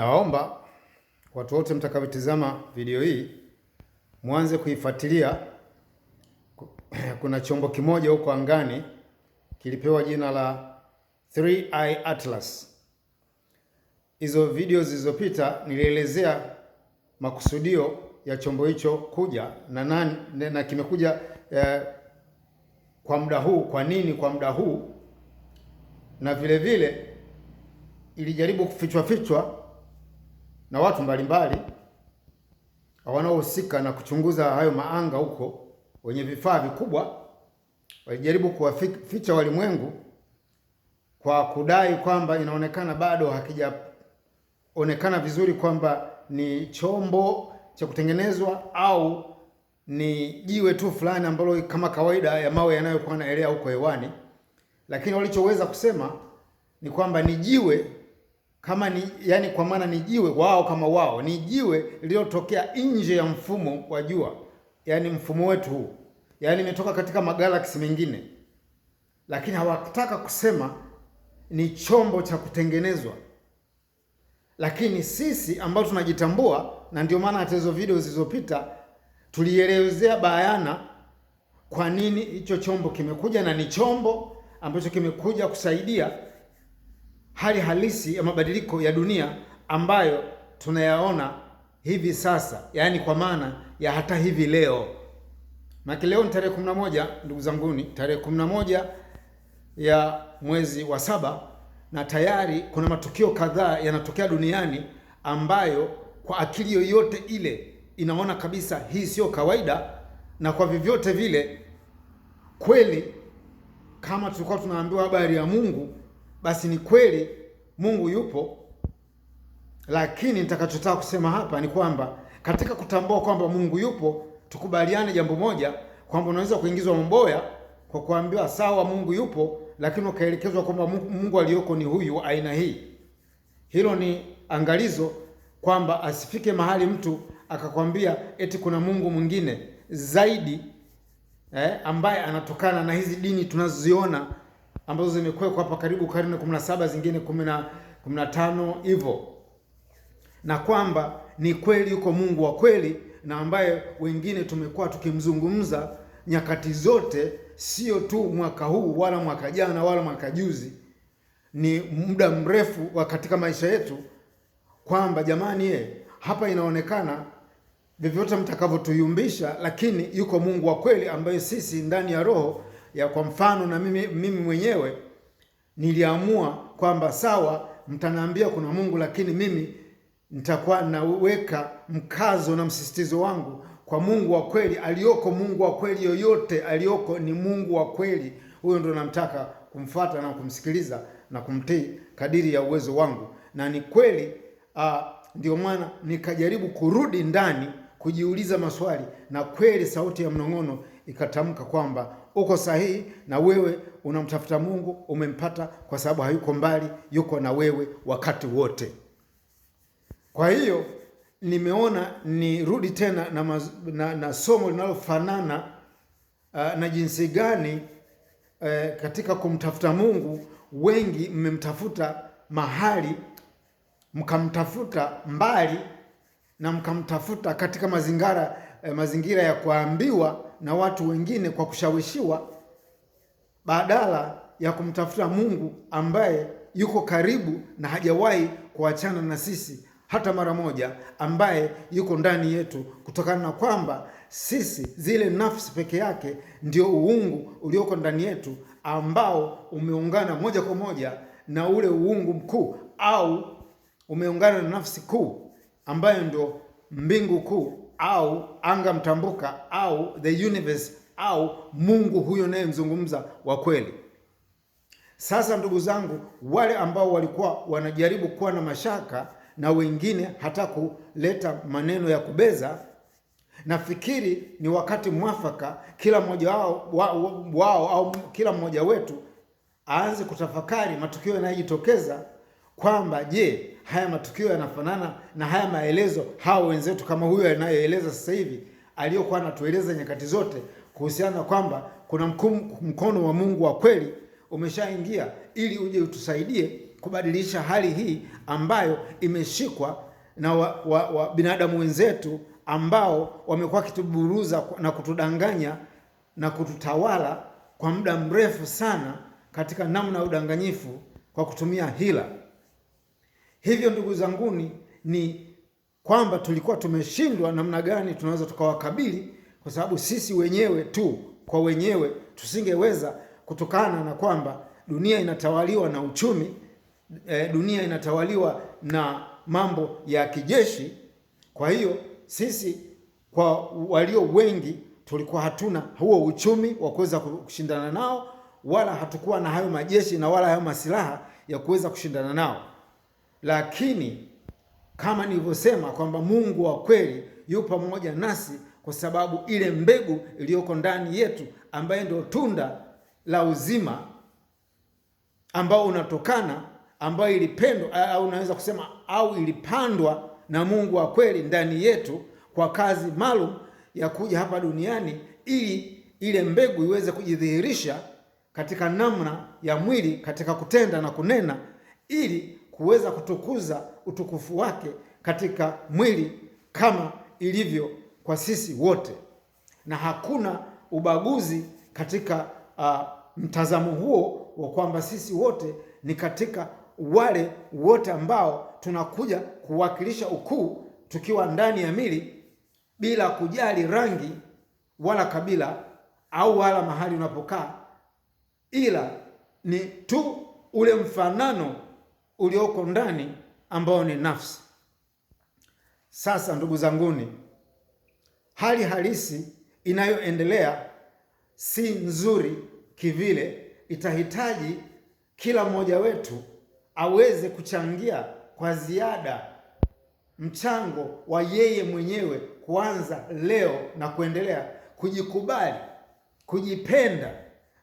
Nawaomba watu wote mtakaotazama video hii mwanze kuifuatilia. Kuna chombo kimoja huko angani kilipewa jina la 3i Atlas. Hizo video zilizopita nilielezea makusudio ya chombo hicho kuja na kimekuja kwa muda huu, kwa nini kwa muda huu, na vile vile ilijaribu kufichwa na watu mbalimbali wanaohusika na kuchunguza hayo maanga huko, wenye vifaa vikubwa. Walijaribu kuwaficha walimwengu kwa kudai kwamba inaonekana bado hakijaonekana vizuri kwamba ni chombo cha kutengenezwa au ni jiwe tu fulani ambalo kama kawaida ya mawe yanayokuwa yanaelea huko hewani. Lakini walichoweza kusema ni kwamba ni jiwe kama ni, yani kwa maana ni jiwe wao ni jiwe lililotokea nje ya mfumo wa jua, yani mfumo wetu huu, yani imetoka katika magalaksi mengine. Lakini hawataka kusema ni chombo cha kutengenezwa. Lakini sisi ambao tunajitambua, na ndio maana hata hizo video zilizopita tulielezea bayana kwa nini hicho chombo kimekuja, na ni chombo ambacho kimekuja kusaidia hali halisi ya mabadiliko ya dunia ambayo tunayaona hivi sasa, yaani kwa maana ya hata hivi leo. Maki leo ni tarehe 11, ndugu zanguni, tarehe 11 ya mwezi wa 7, na tayari kuna matukio kadhaa yanatokea duniani ambayo kwa akili yoyote ile inaona kabisa hii sio kawaida. Na kwa vyovyote vile kweli, kama tulikuwa tunaambiwa habari ya Mungu, basi ni kweli Mungu yupo. Lakini nitakachotaka kusema hapa ni kwamba katika kutambua kwamba Mungu yupo, tukubaliane jambo moja, kwamba unaweza kuingizwa mboya kwa kuambiwa sawa Mungu yupo, lakini ukaelekezwa kwamba Mungu aliyoko ni huyu wa aina hii. Hilo ni angalizo kwamba asifike mahali mtu akakwambia eti kuna Mungu mwingine zaidi ambaye anatokana na hizi dini tunazoziona ambazo zimekwekwa hapa karibu karne 17, zingine 15 hivyo, na kwamba ni kweli yuko Mungu wa kweli, na ambaye wengine tumekuwa tukimzungumza nyakati zote, sio tu mwaka huu wala mwaka jana wala mwaka juzi, ni muda mrefu wa katika maisha yetu, kwamba jamani, hapa inaonekana vyovyote mtakavyotuyumbisha, lakini yuko Mungu wa kweli ambaye sisi ndani ya roho ya, kwa mfano na mimi mwenyewe niliamua kwamba sawa, mtaniambia kuna Mungu, lakini mimi nitakuwa naweka mkazo na msisitizo wangu kwa Mungu wa kweli aliyoko. Mungu wa kweli yoyote aliyoko ni Mungu wa kweli. Huyo ndo namtaka kumfuata na kumsikiliza na kumtii kadiri ya uwezo wangu. Na ni kweli, ndio maana nikajaribu kurudi ndani kujiuliza maswali, na kweli sauti ya mnong'ono ikatamka kwamba uko sahihi, na wewe unamtafuta Mungu, umempata, kwa sababu hayuko mbali, yuko na wewe wakati wote. Kwa hiyo nimeona nirudi tena na somo linalofanana na jinsi gani katika kumtafuta Mungu, wengi mmemtafuta mahali, mkamtafuta mbali, na mkamtafuta katika mazingira ya kuambiwa na watu wengine kwa kushawishiwa, badala ya kumtafuta Mungu ambaye yuko karibu na hajawahi kuachana na sisi hata mara moja, ambaye yuko ndani yetu, kutokana na kwamba sisi zile nafsi peke yake ndio uungu ulioko ndani yetu, ambao umeungana moja kwa moja na ule uungu mkuu, au umeungana na nafsi kuu ambayo ndio mbingu kuu au anga mtambuka au the universe au Mungu huyo naye mzungumza wa kweli. Sasa ndugu zangu, wale ambao walikuwa wanajaribu kuwa na mashaka na wengine hata kuleta maneno ya kubeza, nafikiri ni wakati mwafaka kila mmoja wao au kila mmoja wetu aanze kutafakari matukio yanayojitokeza, kwamba je, haya matukio yanafanana na haya maelezo hao wenzetu, kama huyo anayoeleza sasa hivi, aliyokuwa anatueleza nyakati zote kuhusiana na kwamba kuna mkono wa Mungu wa kweli umeshaingia ili uje utusaidie kubadilisha hali hii ambayo imeshikwa na binadamu wenzetu ambao wamekuwa kituburuza na kutudanganya na kututawala kwa muda mrefu sana katika namna ya udanganyifu kwa kutumia hila. Hivyo ndugu zanguni, ni kwamba tulikuwa tumeshindwa namna gani tunaweza tukawakabili, kwa sababu sisi wenyewe tu kwa wenyewe tusingeweza, kutokana na kwamba dunia inatawaliwa na uchumi, dunia inatawaliwa na mambo ya kijeshi. Kwa hiyo sisi kwa walio wengi tulikuwa hatuna huo uchumi wa kuweza kushindana nao, wala hatukuwa na hayo majeshi na wala hayo masilaha ya kuweza kushindana nao. Lakini kama nilivyosema kwamba Mungu wa kweli yupo pamoja nasi, kwa sababu ile mbegu iliyoko ndani yetu ambaye ndio tunda la uzima ambao unatokana, ambayo ilipendwa au unaweza kusema au ilipandwa na Mungu wa kweli ndani yetu kwa kazi maalum ya kuja hapa duniani, ili ile mbegu iweze kujidhihirisha katika namna ya mwili, katika kutenda na kunena, ili kuweza kutukuza utukufu wake katika mwili kama ilivyo kwa sisi wote. Na hakuna ubaguzi katika mtazamo huo wa kwamba sisi wote ni katika wale wote ambao tunakuja kuwakilisha ukuu tukiwa ndani ya mili, bila kujali rangi wala kabila au wala mahali unapokaa, ila ni tu ule mfanano ulioko ndani ambao ni nafsi. Sasa ndugu zanguni, hali halisi inayoendelea si nzuri kivile. Itahitaji kila mmoja wetu aweze kuchangia kwa ziada mchango wa yeye mwenyewe, kuanza leo na kuendelea, kujikubali, kujipenda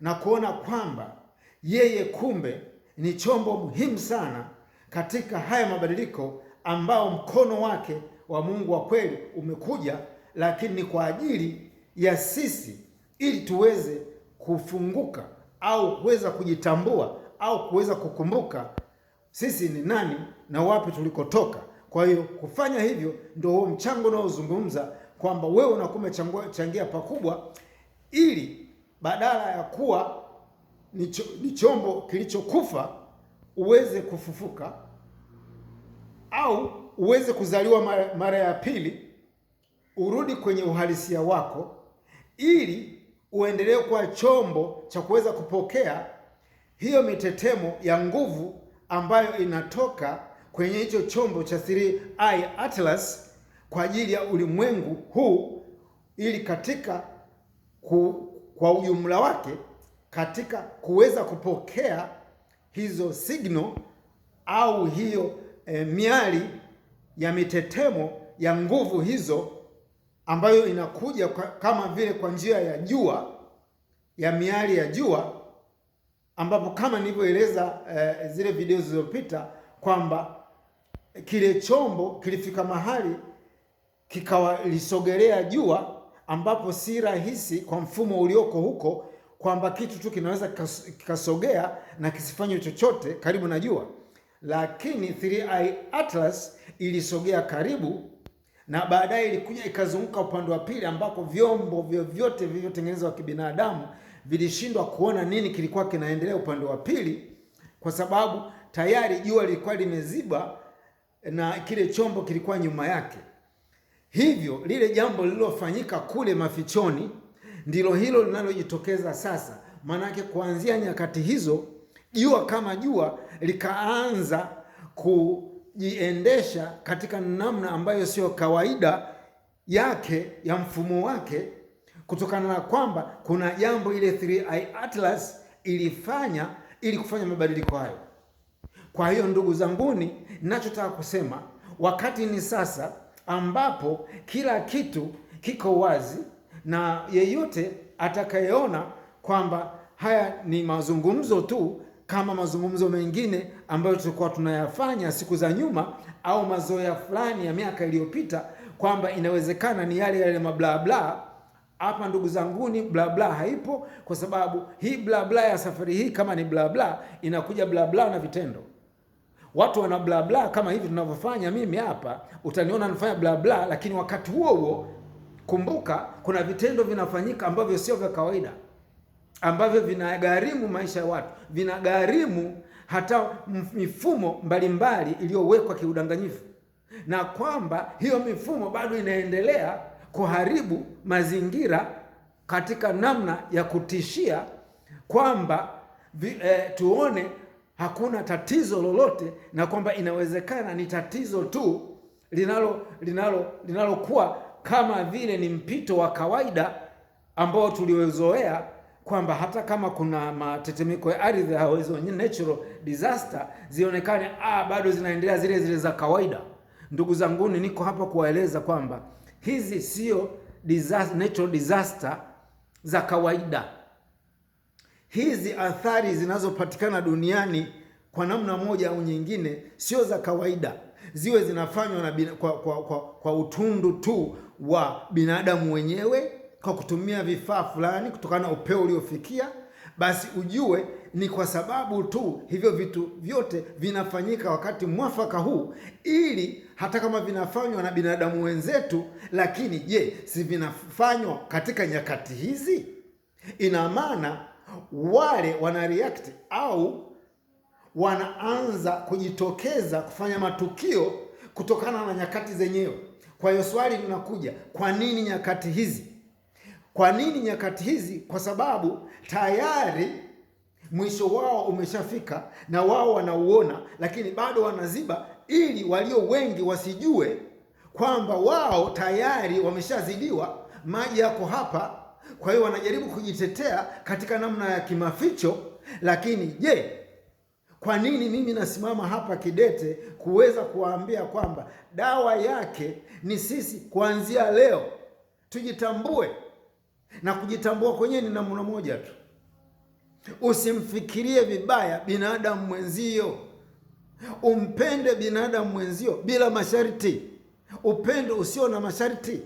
na kuona kwamba yeye kumbe ni chombo muhimu sana katika haya mabadiliko ambao mkono wake wa Mungu wa kweli umekuja, lakini ni kwa ajili ya sisi, ili tuweze kufunguka au kuweza kujitambua au kuweza kukumbuka sisi ni nani na wapi tulikotoka. Kwa hiyo kufanya hivyo ndio huo mchango unaozungumza kwamba wewe unakuwa changia pakubwa, ili badala ya kuwa ni chombo kilichokufa uweze kufufuka, au uweze kuzaliwa mara ya pili, urudi kwenye uhalisia wako, ili uendelee kuwa chombo cha kuweza kupokea hiyo mitetemo ya nguvu ambayo inatoka kwenye hicho chombo cha 3i Atlas kwa ajili ya ulimwengu huu, ili katika kwa ujumla wake, katika kuweza kupokea hizo signal au hiyo miali ya mitetemo ya nguvu hizo ambayo inakuja kama vile kwa njia ya jua, ya miali ya jua, ambapo kama nilivyoeleza zile video zilizopita kwamba kile chombo kilifika mahali kikawalisogelea jua, ambapo si rahisi kwa mfumo ulioko huko kwamba kitu tu kinaweza kikasogea na kisifanye chochote karibu na jua. Lakini 3i Atlas ilisogea karibu, na baadaye ilikuja ikazunguka upande wa pili, ambako vyombo vyovyote vilivyotengenezwa kibinadamu vilishindwa kuona nini kilikuwa kinaendelea upande wa pili, kwa sababu tayari jua lilikuwa limeziba na kile chombo kilikuwa nyuma yake. Hivyo lile jambo lililofanyika kule mafichoni ndilo hilo linalojitokeza sasa. Maanake kuanzia nyakati hizo jua kama jua likaanza kujiendesha katika namna ambayo sio kawaida yake ya mfumo wake, kutokana na kwamba kuna jambo ile 3i Atlas ilifanya ili kufanya mabadiliko hayo. Kwa hiyo ndugu zanguni, ninachotaka kusema, wakati ni sasa ambapo kila kitu kiko wazi, na yeyote atakayeona kwamba haya ni mazungumzo tu kama mazungumzo mengine ambayo tulikuwa tunayafanya siku za nyuma, au mazoea fulani ya miaka iliyopita, kwamba inawezekana ni yale yale mabla bla. Hapa ndugu zanguni, bla bla haipo, kwa sababu hii bla bla ya safari hii, kama ni bla bla, inakuja bla bla na vitendo. watu wana bla bla kama hivi tunavyofanya mimi hapa, utaniona nafanya bla bla, lakini wakati huo huo kumbuka kuna vitendo vinafanyika ambavyo sio vya kawaida, ambavyo vinagharimu maisha ya watu, vinagharimu hata mifumo mbalimbali iliyowekwa kiudanganyifu, na kwamba hiyo mifumo bado inaendelea kuharibu mazingira katika namna ya kutishia kwamba tuone hakuna tatizo lolote, na kwamba inawezekana ni tatizo tu linalokuwa kama vile ni mpito wa kawaida ambao tuliozoea, kwamba hata kama kuna matetemeko ya ardhi au hizo natural disaster zionekane bado zinaendelea zile zile za kawaida. Ndugu zanguni, niko hapa kuwaeleza kwamba hizi sio natural disaster za kawaida. Hizi athari zinazopatikana duniani kwa namna moja au nyingine sio za kawaida, ziwe zinafanywa na kwa utundu tu wa binadamu wenyewe kwa kutumia vifaa fulani kutokana na upeo uliofikia, basi ujue ni kwa sababu tu hivyo vitu vyote vinafanyika wakati mwafaka huu, ili hata kama vinafanywa na binadamu wenzetu, lakini je, si vinafanywa katika nyakati hizi? Ina maana wale wana react au wanaanza kujitokeza kufanya matukio kutokana na nyakati zenyewe. Kwa hiyo swali linakuja, kwa nini nyakati hizi? Kwa nini nyakati hizi? Kwa sababu tayari mwisho wao umeshafika na wao wanauona, lakini bado wanaziba ili walio wengi wasijue kwamba wao tayari wameshazidiwa, maji yako hapa. Kwa hiyo wanajaribu kujitetea katika namna ya kimaficho. Lakini je, kwa nini mimi nasimama hapa kidete kuweza kuwaambia kwamba dawa yake ni sisi kuanzia leo tujitambue, na kujitambua kwenyewe ni namna moja tu. Usimfikirie vibaya binadamu mwenzio, umpende binadamu mwenzio bila masharti, upendo usio na masharti.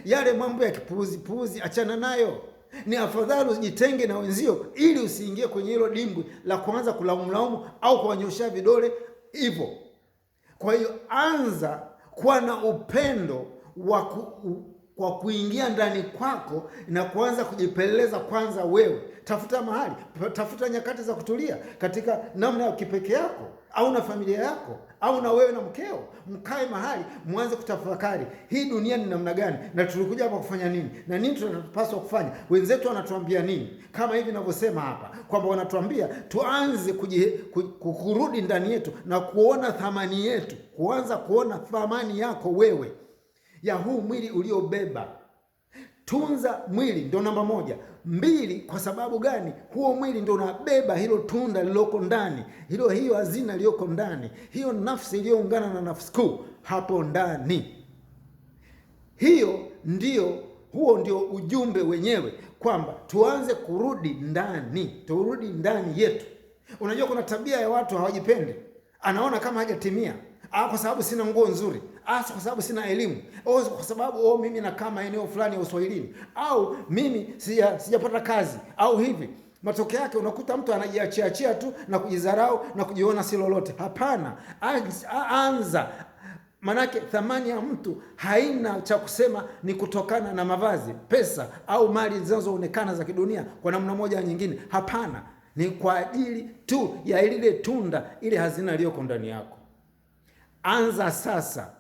Yale mambo ya kipuuzi achana nayo. Ni afadhali usijitenge na wenzio ili usiingie kwenye hilo dimbwi la kuanza kulaumu au kuwanyoshia vidole hivyo. Kwa hiyo anza kuwa na upendo kwa kuingia ndani kwako na kuanza kujipeleleza kwanza wewe. Tafuta mahali, tafuta nyakati za kutulia katika namna ya kipekee yako, au na familia yako, au na wewe na mkeo, mkae mahali mwanze kutafakari hii dunia ni namna gani, na tulikuja hapa kufanya nini, na nini tunapaswa kufanya. Wenzetu wanatuambia nini? Kama hivi ninavyosema hapa kwamba wanatuambia tuanze kurudi ndani yetu na kuona thamani yetu, kuanza kuona thamani yako wewe ya huu mwili uliobeba. Tunza mwili, ndio namba moja. 2, kwa sababu gani? Huo mwili ndio unabeba hilo tunda lililoko ndani, hiyo hazina iliyoko ndani, hiyo nafsi iliyoungana na nafsi kuu hapo ndani. Huo ndio ujumbe wenyewe, kwamba tuanze kurudi ndani, turudi ndani yetu. Unajua kuna tabia ya watu hawajipendi, anaona kama hajatimia, kwa sababu sina nguo nzuri, kwa sababu sina elimu, kwa sababu mimi nakaa maeneo fulani ya Uswahilini, au mimi sijapata kazi, au hivi. Matokeo yake unakuta mtu anajiachia tu na kujidharau na kujiona si lolote. Hapana, anza. Manake thamani ya mtu haina cha kusema ni kutokana na mavazi, pesa au mali zinazoonekana za kidunia kwa namna moja nyingine. Hapana, ni kwa ajili tu ya ile tunda, ile hazina iliyoko ndani yako. Anza sasa.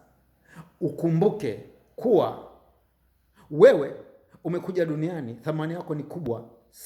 Ukumbuke kuwa wewe umekuja duniani, thamani yako ni kubwa.